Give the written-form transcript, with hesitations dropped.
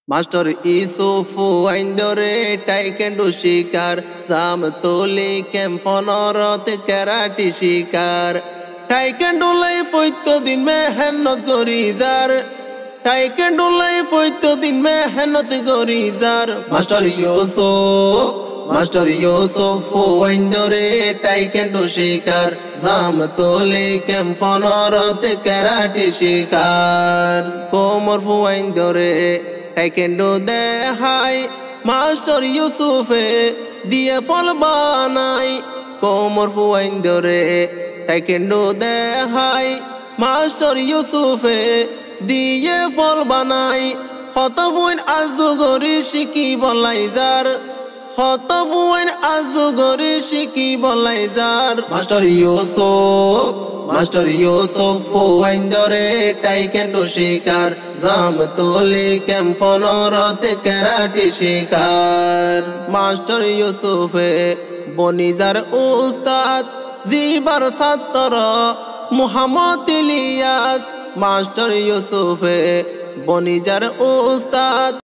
master ইসুফু আইন্দরে taekwondo শিকার জাম তোলি ক্যাম্পনরত karate শিকার taekwondo life হইতো দিন মেহনত গরিজার টাইকেন্ডু লাইফ হইতো দিন মেহনত গরিজার মাস্টার ইউসুফু আইন্দরে টাইকেন্ডু শিকার জাম তোলি ক্যাম্পনরত ক্যারাটি শিকার কোমর ফু আইন্দরে টাইকেন্ডু দেহাই মাস্টার ইউসুফে দিয়ে ফল বানাই কোমর ফুয়াইন ধরে টাইকেন্ডু দেহাই মাস্টার ইউসুফে দিয়ে ফল বানাই হত ফুয়াইন আজু গরি শিকি বলাই যার হত ফুয়াইন আজু গরি শিকি বলাই যার মাস্টার ইউসুফ ফুয়াইন ধরে টাইকেন্ডু শিকার জাম তোলি ক্যাম্পনরত ক্যারাটি শিকার মাস্টার ইউসুফে বনিজার উস্তাদ জিবার ছাত্র মুহাম্মদ ইলিয়াস মাস্টার ইউসুফে বনিজার উস্তাদ